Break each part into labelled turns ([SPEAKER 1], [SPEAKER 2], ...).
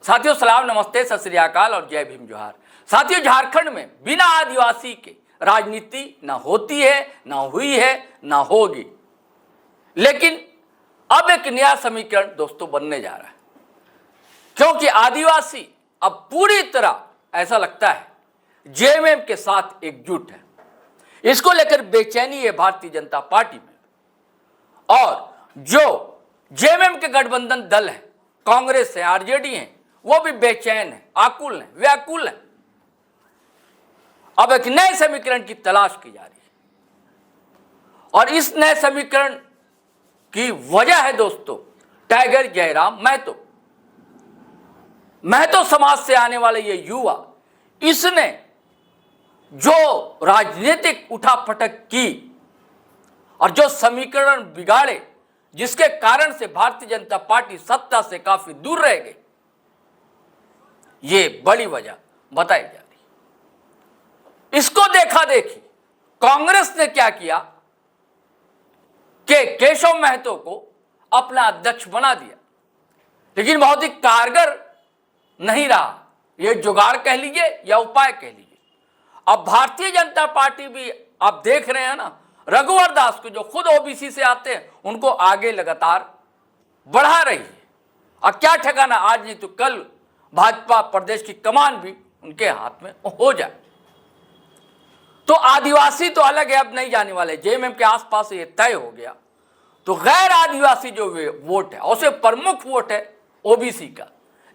[SPEAKER 1] साथियों सलाम, नमस्ते, सत श्री अकाल और जय भीम जोहार। साथियों, झारखंड में बिना आदिवासी के राजनीति ना होती है, ना हुई है, ना होगी। लेकिन अब एक नया समीकरण दोस्तों बनने जा रहा है, क्योंकि आदिवासी अब पूरी तरह ऐसा लगता है जेएमएम के साथ एकजुट है। इसको लेकर बेचैनी है भारतीय जनता पार्टी में, और जो जेएमएम के गठबंधन दल है, कांग्रेस है, आरजेडी है, वो भी बेचैन है, आकुल है, व्याकुल है। अब एक नए समीकरण की तलाश की जा रही है, और इस नए समीकरण की वजह है दोस्तों टाइगर जयराम महतो समाज से आने वाले ये युवा, इसने जो राजनीतिक उठापटक की और जो समीकरण बिगाड़े, जिसके कारण से भारतीय जनता पार्टी सत्ता से काफी दूर रह गई, ये बड़ी वजह बताई जा रही। इसको देखा देखी कांग्रेस ने क्या किया कि केशव महतो को अपना अध्यक्ष बना दिया, लेकिन बहुत ही कारगर नहीं रहा। ये जुगाड़ कह लीजिए या उपाय कह लीजिए। अब भारतीय जनता पार्टी भी आप देख रहे हैं ना, रघुवर दास को, जो खुद ओबीसी से आते हैं, उनको आगे लगातार बढ़ा रही है। और क्या ठिकाना, आज नहीं तो कल भाजपा प्रदेश की कमान भी उनके हाथ में हो जाए। तो आदिवासी तो अलग है, अब नहीं जाने वाले, जेएमएम के आसपास ये तय हो गया। तो गैर आदिवासी जो वोट है, उससे प्रमुख वोट है ओबीसी का,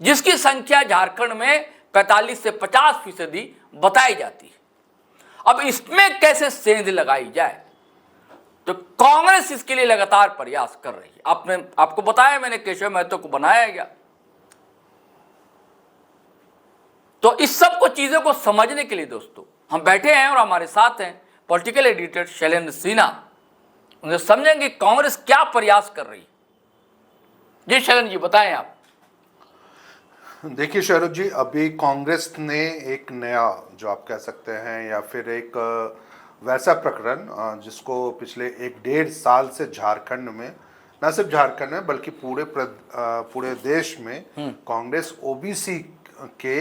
[SPEAKER 1] जिसकी संख्या झारखंड में 45 से 50% बताई जाती है। अब इसमें कैसे सेंध लगाई जाए, तो कांग्रेस इसके लिए लगातार प्रयास कर रही है। आपको बताया मैंने, केशव महतो को बनाया गया। तो इस सब को चीजों को समझने के लिए दोस्तों हम बैठे हैं, और हमारे साथ हैं पॉलिटिकल एडिटर शैलेंद्र सिन्हा। उन्हें समझेंगे कांग्रेस क्या प्रयास कर रही है। जी शैलेंद्र जी, बताएं आप।
[SPEAKER 2] देखिए शरद जी, अभी कांग्रेस ने एक नया, जो आप कह सकते हैं, या फिर एक वैसा प्रकरण जिसको पिछले 1-1.5 साल से झारखंड में, न सिर्फ झारखंड में बल्कि पूरे देश में कांग्रेस ओबीसी के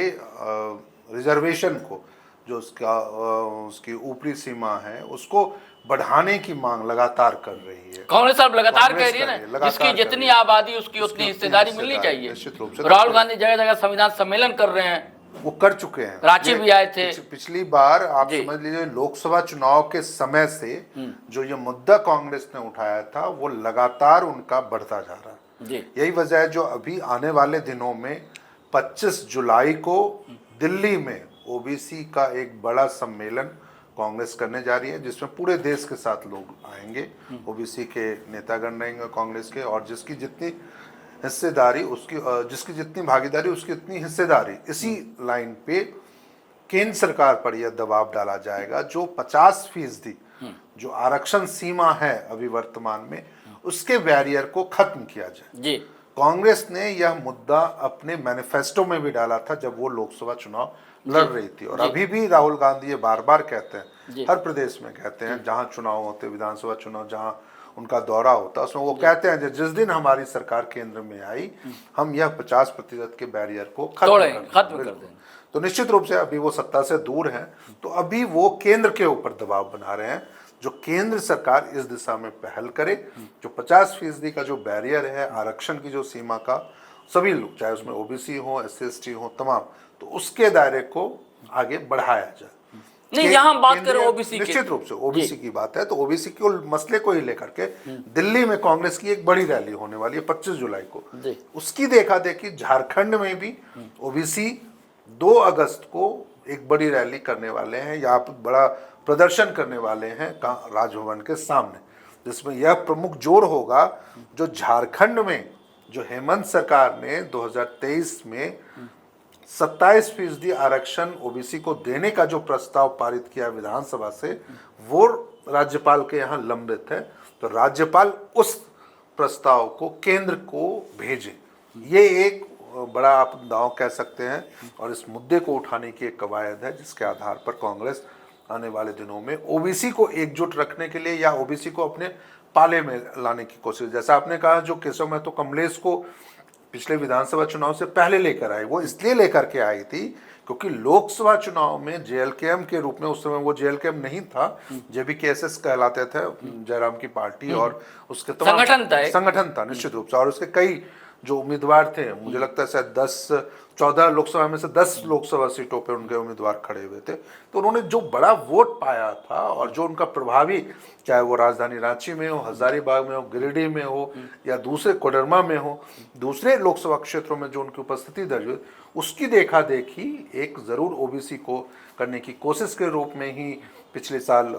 [SPEAKER 2] रिजर्वेशन को, जो उसकी ऊपरी सीमा है, उसको बढ़ाने की मांग लगातार कर रही है।
[SPEAKER 1] कांग्रेस अब लगातार कह रही है ना, जिसकी जितनी आबादी उसकी उतनी हिस्सेदारी मिलनी चाहिए।
[SPEAKER 2] निश्चित रूप से
[SPEAKER 1] राहुल गांधी जगह जगह संविधान सम्मेलन कर रहे हैं,
[SPEAKER 2] वो कर चुके हैं,
[SPEAKER 1] रांची भी आए थे।
[SPEAKER 2] पिछली बार आप समझ लीजिए, लोकसभा चुनाव के समय से जो ये मुद्दा कांग्रेस ने उठाया था, वो लगातार उनका बढ़ता जा रहा है। यही वजह है जो अभी आने वाले दिनों में 25 जुलाई को दिल्ली में ओबीसी का एक बड़ा सम्मेलन कांग्रेस करने जा रही है, जिसमें पूरे देश के साथ लोग आएंगे, ओबीसी के नेतागण रहेंगे कांग्रेस के, और जिसकी जितनी हिस्सेदारी जिसकी जितनी भागीदारी उसकी इतनी हिस्सेदारी। इसी लाइन पे केंद्र सरकार पर यह दबाव डाला जाएगा, जो 50% जो आरक्षण सीमा है अभी वर्तमान में, उसके बैरियर को खत्म किया जाए। जी कांग्रेस ने यह मुद्दा अपने मैनिफेस्टो में भी डाला था जब वो लोकसभा चुनाव लड़ रही थी, और अभी भी राहुल गांधी ये बार बार कहते हैं, हर प्रदेश में कहते हैं, जहां चुनाव होते, विधानसभा चुनाव जहां उनका दौरा होता, उसमें वो कहते हैं जिस दिन हमारी सरकार केंद्र में आई, हम यह 50% के बैरियर को खत्म कर दें। तो निश्चित रूप से अभी वो सत्ता से दूर हैं, तो अभी वो केंद्र के ऊपर दबाव बना रहे हैं, जो केंद्र सरकार इस दिशा में पहल करे, जो 50% का जो बैरियर है आरक्षण की जो सीमा का, सभी लोग, चाहे उसमें ओबीसी हो, SC/ST हो, तमाम, तो उसके दायरे को आगे बढ़ाया जाए।
[SPEAKER 1] नहीं, यहाँ हम बात करें ओबीसी,
[SPEAKER 2] निश्चित रूप से ओबीसी की बात है, तो ओबीसी के मसले को ही लेकर के दिल्ली में कांग्रेस की एक बड़ी रैली होने वाली है 25 जुलाई को। उसकी देखा देखी झारखंड में भी ओबीसी 2 अगस्त को एक बड़ी रैली करने वाले हैं, यहाँ पर बड़ा प्रदर्शन करने वाले हैं राजभवन के सामने, जिसमें यह प्रमुख जोर होगा, जो झारखंड में जो हेमंत सरकार ने 2023 में 27% आरक्षण ओबीसी को देने का जो प्रस्ताव पारित किया विधानसभा से, वो राज्यपाल के यहाँ लंबित है। तो राज्यपाल उस प्रस्ताव को केंद्र को भेजे, ये एक बड़ा आप दांव कह सकते हैं, और इस मुद्दे को उठाने की एक कवायद है, जिसके आधार पर कांग्रेस आने वाले दिनों में ओबीसी को एकजुट रखने के लिए, या ओबीसी को अपने पाले में लाने की कोशिश, जैसा आपने कहा, जो केशव महतो कमलेश को पिछले विधानसभा चुनाव से पहले लेकर आई। वो इसलिए लेकर के आई थी क्योंकि लोकसभा चुनाव में जेएलकेएम के रूप में, उस समय वो जेएलकेएम नहीं था, जेबीकेएसएस कहलाते थे, जयराम की पार्टी, और उसके तमाम संगठन था निश्चित रूप से, और उसके कई जो उम्मीदवार थे, मुझे लगता है शायद 14 लोकसभा में से 10 लोकसभा सीटों पे उनके उम्मीदवार खड़े हुए थे। तो उन्होंने जो बड़ा वोट पाया था और जो उनका प्रभावी, चाहे वो राजधानी रांची में हो, हजारीबाग में हो, गिरिडीह में हो, या दूसरे कोडरमा में हो, दूसरे लोकसभा क्षेत्रों में जो उनकी उपस्थिति दर्ज हुई, उसकी देखा देखी एक जरूर ओबीसी को करने की कोशिश के रूप में ही पिछले साल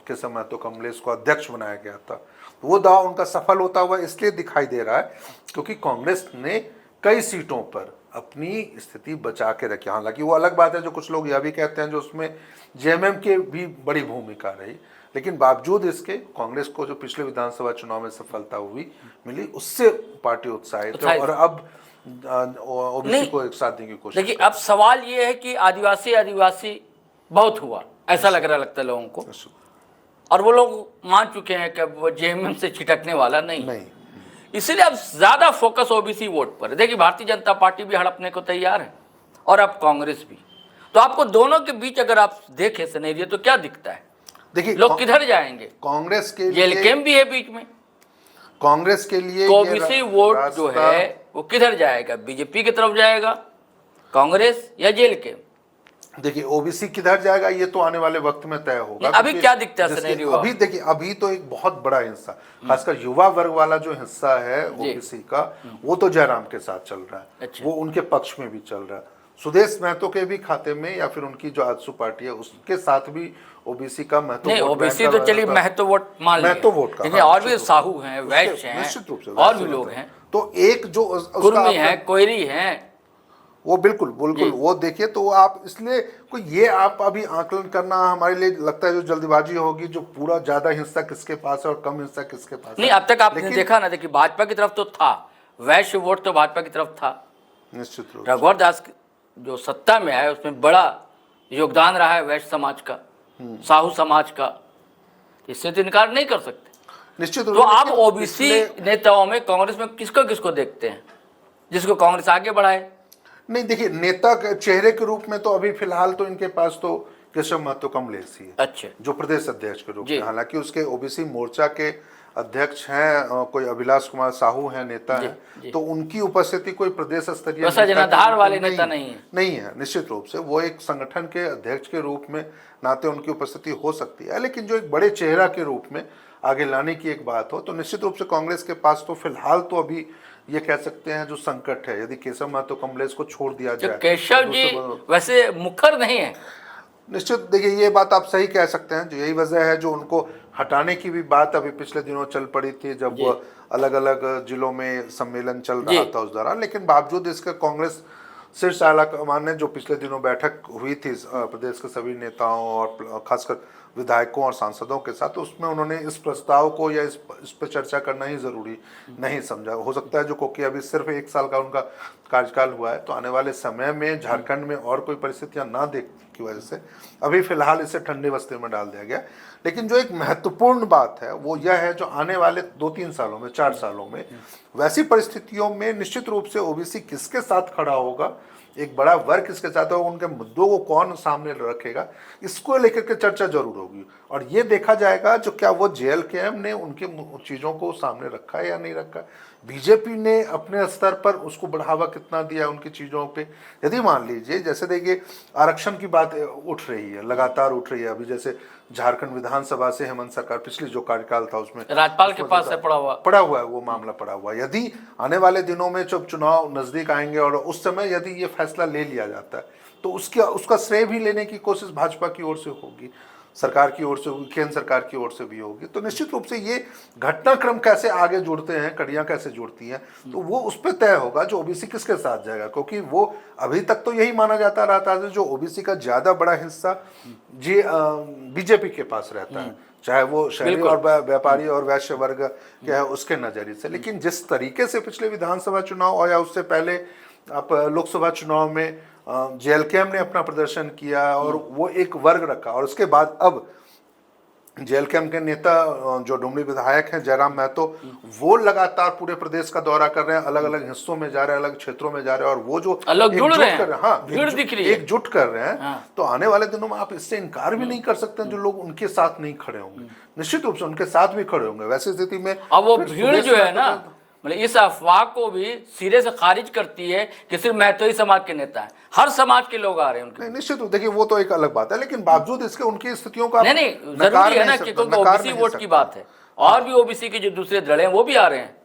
[SPEAKER 2] केशव महतो कमलेश को अध्यक्ष बनाया गया था। वो दाव उनका सफल होता हुआ इसलिए दिखाई दे रहा है क्योंकि कांग्रेस ने कई सीटों पर अपनी स्थिति बचा के रखी। हालांकि वो अलग बात है जो कुछ लोग यह भी कहते हैं जो उसमें जेएमएम के भी बड़ी भूमिका रही, लेकिन बावजूद इसके कांग्रेस को जो पिछले विधानसभा चुनाव में सफलता हुई मिली, उससे पार्टी उत्साहित है और अब ओबीसी को एक साथ देने की कोशिश।
[SPEAKER 1] देखिए, अब सवाल ये है कि आदिवासी बहुत हुआ, ऐसा लगता है लोगों को, और वो लोग मान चुके हैं कि वो जेएमएम से छिटकने वाला नहीं। इसलिए अब ज्यादा फोकस ओबीसी वोट पर है। देखिए, भारतीय जनता पार्टी भी हड़पने को तैयार है और अब कांग्रेस भी। तो आपको दोनों के बीच अगर आप देखें सिनेरियो तो क्या दिखता है? देखिए, लोग किधर जाएंगे?
[SPEAKER 2] कांग्रेस के लिए
[SPEAKER 1] जेएलकेएम भी है बीच में,
[SPEAKER 2] कांग्रेस के लिए
[SPEAKER 1] ओबीसी वोट जो है वो किधर जाएगा? बीजेपी की तरफ जाएगा, कांग्रेस या जेएलकेएम?
[SPEAKER 2] देखिए, ओबीसी किधर जाएगा ये तो आने वाले वक्त में तय होगा।
[SPEAKER 1] अभी क्या दिखता है सिनेरियो?
[SPEAKER 2] अभी देखिए, अभी तो एक बहुत बड़ा हिस्सा, खासकर युवा वर्ग वाला जो हिस्सा है ओबीसी का, वो तो जयराम के साथ चल रहा है। अच्छा। वो उनके पक्ष में भी चल रहा है। सुदेश महतो के भी खाते में, या फिर उनकी जो आजसू पार्टी है उसके साथ भी ओबीसी का महत्व।
[SPEAKER 1] नहीं, ओबीसी तो चलिए महत्व वोट मान लिया,
[SPEAKER 2] महत्व वोट का,
[SPEAKER 1] और भी साहू हैं, वैश्य हैं,
[SPEAKER 2] निश्चित रूप से
[SPEAKER 1] और भी लोग हैं,
[SPEAKER 2] तो एक जो
[SPEAKER 1] कुर्मी है, कोयरी है,
[SPEAKER 2] वो बिल्कुल वो देखिए। तो आप इसलिए कोई ये आप अभी आकलन करना हमारे लिए लगता है जो जल्दबाजी होगी, जो पूरा ज्यादा हिस्सा किसके पास है और कम हिस्सा किसके पास है।
[SPEAKER 1] नहीं, अब तक आपने देखा ना, देखिए भाजपा की तरफ तो था, वैश्य वोट तो भाजपा की तरफ था
[SPEAKER 2] निश्चित रूप।
[SPEAKER 1] रघुवर दास जो सत्ता में आए उसमें बड़ा योगदान रहा है वैश्य समाज का, साहू समाज का, इससे तो इनकार नहीं कर सकते निश्चित। तो आप ओबीसी नेताओं में कांग्रेस में किसको देखते हैं जिसको कांग्रेस आगे बढ़ाए?
[SPEAKER 2] नहीं, देखिए, नेता के चेहरे के रूप में तो अभी फिलहाल तो इनके पास तो केशव महतो कमलेश ही है,
[SPEAKER 1] अच्छा,
[SPEAKER 2] जो प्रदेश अध्यक्ष के रूप में। हालांकि उसके ओबीसी मोर्चा के अध्यक्ष हैं कोई अभिलाष कुमार साहू हैं, नेता हैं, तो उनकी उपस्थिति कोई प्रदेश स्तरीय
[SPEAKER 1] जनाधार वाले नेता नहीं
[SPEAKER 2] है। निश्चित रूप से वो एक संगठन के अध्यक्ष के रूप में नाते उनकी उपस्थिति हो सकती है, लेकिन जो एक बड़े चेहरा के रूप में आगे लाने की एक बात हो तो निश्चित रूप से कांग्रेस के पास तो फिलहाल तो अभी ये कह सकते हैं जो संकट है, यदि केशव महतो कमलेश को छोड़ दिया जाए।
[SPEAKER 1] केशव जी वैसे मुखर नहीं है,
[SPEAKER 2] निश्चित। देखिए, ये बात आप सही कह सकते हैं, जो यही वजह है जो उनको हटाने की भी बात अभी पिछले दिनों चल पड़ी थी, जब अलग अलग जिलों में सम्मेलन चल रहा था उस दौरान। लेकिन बावजूद इसके कांग्रेस शीर्ष आलाकमान ने जो पिछले दिनों बैठक हुई थी प्रदेश के सभी नेताओं और खासकर विधायकों और सांसदों के साथ, तो उसमें उन्होंने इस प्रस्ताव को या इस पर चर्चा करना ही जरूरी नहीं समझा। हो सकता है जो क्योंकि अभी सिर्फ 1 साल का उनका कार्यकाल हुआ है, तो आने वाले समय में झारखंड में और कोई परिस्थितियां ना देख की वजह से अभी फिलहाल इसे ठंडे बस्ते में डाल दिया गया। लेकिन जो एक महत्वपूर्ण बात है वो यह है, जो आने वाले 2-3 सालों में, 4 सालों में वैसी परिस्थितियों में निश्चित रूप से ओबीसी किसके साथ खड़ा होगा, एक बड़ा वर्ग किसके साथ होगा, उनके मुद्दों को कौन सामने रखेगा, इसको लेकर के चर्चा जरूर होगी। और ये देखा जाएगा जो क्या वो जेएलकेएम ने उनके चीज़ों को सामने रखा है या नहीं रखा, बीजेपी ने अपने स्तर पर उसको बढ़ावा कितना दिया उनकी चीज़ों पे। यदि मान लीजिए, जैसे देखिए आरक्षण की बात उठ रही है, लगातार उठ रही है, अभी जैसे झारखंड विधानसभा से हेमंत सरकार पिछली जो कार्यकाल था उसमें
[SPEAKER 1] राज्यपाल के पास पड़ा
[SPEAKER 2] हुआ है वो मामला पड़ा हुआ है। यदि आने वाले दिनों में जब चुनाव नजदीक आएंगे और उस समय यदि ये फैसला ले लिया जाता है तो उसका श्रेय भी लेने की कोशिश भाजपा की ओर से होगी, सरकार की ओर से होगी, केंद्र सरकार की ओर से भी होगी। तो निश्चित रूप से ये घटनाक्रम कैसे आगे जुड़ते हैं, कड़ियां कैसे जुड़ती हैं, तो वो उस पर तय होगा जो ओबीसी किसके साथ जाएगा। क्योंकि वो अभी तक तो यही माना जाता रहा था जो ओबीसी का ज्यादा बड़ा हिस्सा बीजेपी के पास रहता है, चाहे वो शहरी और व्यापारी और वैश्य वर्ग क्या है उसके नजरिए से। लेकिन जिस तरीके से पिछले विधानसभा चुनाव या उससे पहले आप लोकसभा चुनाव में जेएलकेएम ने अपना प्रदर्शन किया और वो एक वर्ग रखा, और उसके बाद अब जेएलकेएम के नेता जो डुमरी विधायक हैं जयराम महतो, वो लगातार पूरे प्रदेश का दौरा कर रहे हैं, अलग अलग हिस्सों में जा रहे हैं, अलग क्षेत्रों में जा रहे हैं, और वो जो
[SPEAKER 1] अलग जुड़ रहे हैं,
[SPEAKER 2] कर रहे हैं, हाँ,
[SPEAKER 1] भीड़ दिख रही है,
[SPEAKER 2] एकजुट कर रहे हैं। तो आने वाले दिनों में आप इससे इनकार भी नहीं कर सकते जो लोग उनके साथ नहीं खड़े होंगे, निश्चित रूप से उनके साथ भी खड़े होंगे। वैसी स्थिति में
[SPEAKER 1] अब वो भीड़ जो है ना, मतलब इस अफवाह को भी सिरे से खारिज करती है कि सिर्फ महतोई समाज के नेता हैं, हर समाज के लोग आ रहे हैं उनके।
[SPEAKER 2] नहीं, निश्चित रूप, देखिए वो तो एक अलग बात है, लेकिन बावजूद इसके उनकी स्थितियों का
[SPEAKER 1] नहीं जरूरी है ना कि ओबीसी वोट की बात है, और भी ओबीसी के जो दूसरे धड़े हैं वो भी आ रहे हैं,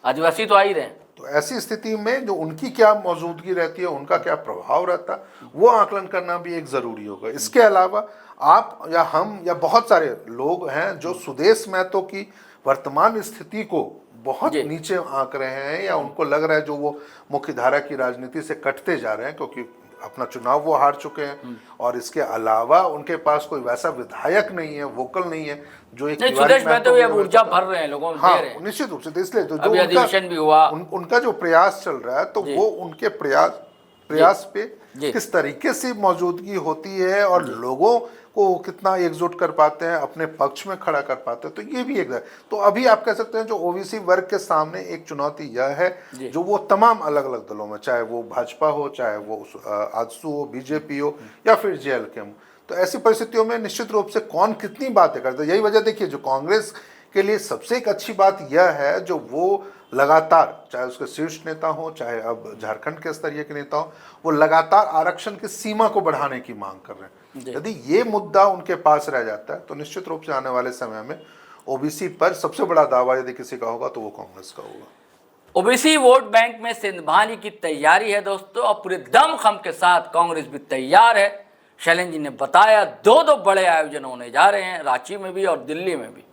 [SPEAKER 1] आदिवासी तो आ ही रहे हैं।
[SPEAKER 2] तो ऐसी स्थिति में जो उनकी क्या मौजूदगी रहती है, उनका क्या प्रभाव रहता है, वो आकलन करना भी एक जरूरी होगा। इसके अलावा आप या हम या बहुत सारे लोग हैं जो सुदेश महतो की वर्तमान स्थिति को बहुत नीचे आंक रहे हैं, या उनको लग रहा है जो वो मुख्य धारा की राजनीति से कटते जा रहे हैं, क्योंकि अपना चुनाव वो हार चुके हैं, और इसके अलावा उनके पास कोई वैसा विधायक नहीं है, वोकल नहीं है जो एक
[SPEAKER 1] सुदेश महतो भी ऊर्जा भर रहे हैं लोगों में,
[SPEAKER 2] हाँ, दे रहे हैं। निश्चित रूप से, इसलिए तो जो
[SPEAKER 1] अधिवेशन भी हुआ,
[SPEAKER 2] उनका जो प्रयास चल रहा है, तो वो उनके प्रयास पे किस तरीके से मौजूदगी होती है और लोगों को कितना एकजुट कर पाते हैं, अपने पक्ष में खड़ा कर पाते हैं, तो ये भी एक है। तो अभी आप कह सकते हैं जो ओबीसी वर्ग के सामने एक चुनौती यह है, जो वो तमाम अलग अलग दलों में, चाहे वो भाजपा हो, चाहे वो आजसू हो, बीजेपी हो, या फिर जेएलकेएम, तो ऐसी परिस्थितियों में निश्चित रूप से कौन कितनी बातें करता है। यही वजह देखिए, जो कांग्रेस के लिए सबसे एक अच्छी बात यह है, जो वो लगातार, चाहे उसके शीर्ष नेता हो, चाहे अब झारखंड के स्तरीय के नेता हो, वो लगातार आरक्षण की सीमा को बढ़ाने की मांग कर रहे हैं। यदि ये मुद्दा उनके पास रह जाता है, तो निश्चित रूप से आने वाले समय में ओबीसी पर सबसे बड़ा दावा यदि किसी का होगा तो वो कांग्रेस का होगा।
[SPEAKER 1] ओबीसी वोट बैंक में सिंधभानी की तैयारी है दोस्तों, और पूरे दमखम के साथ कांग्रेस भी तैयार है। शैलेंद्र जी ने बताया 2 बड़े आयोजन होने जा रहे हैं, रांची में भी और दिल्ली में भी।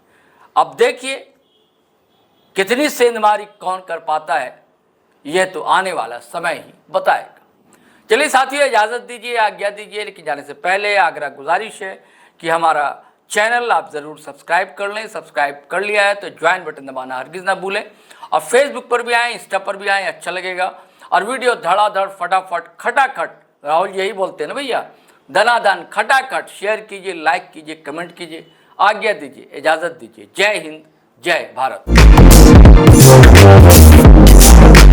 [SPEAKER 1] अब देखिए कितनी सेंधमारी कौन कर पाता है, यह तो आने वाला समय ही बताएगा। चलिए साथियों, इजाज़त दीजिए, आज्ञा दीजिए, लेकिन जाने से पहले आग्रह गुजारिश है कि हमारा चैनल आप ज़रूर सब्सक्राइब कर लें। सब्सक्राइब कर लिया है तो ज्वाइन बटन दबाना हरगिज़ ना भूलें, और फेसबुक पर भी आएँ, इंस्टा पर भी आएँ, अच्छा लगेगा। और वीडियो धड़ाधड़ फटाफट खटाखट, राहुल यही बोलते हैं ना भैया, धनाधन खटाखट शेयर कीजिए, लाइक कीजिए, कमेंट कीजिए। आज्ञा दीजिए, इजाज़त दीजिए। जय हिंद, जय भारत।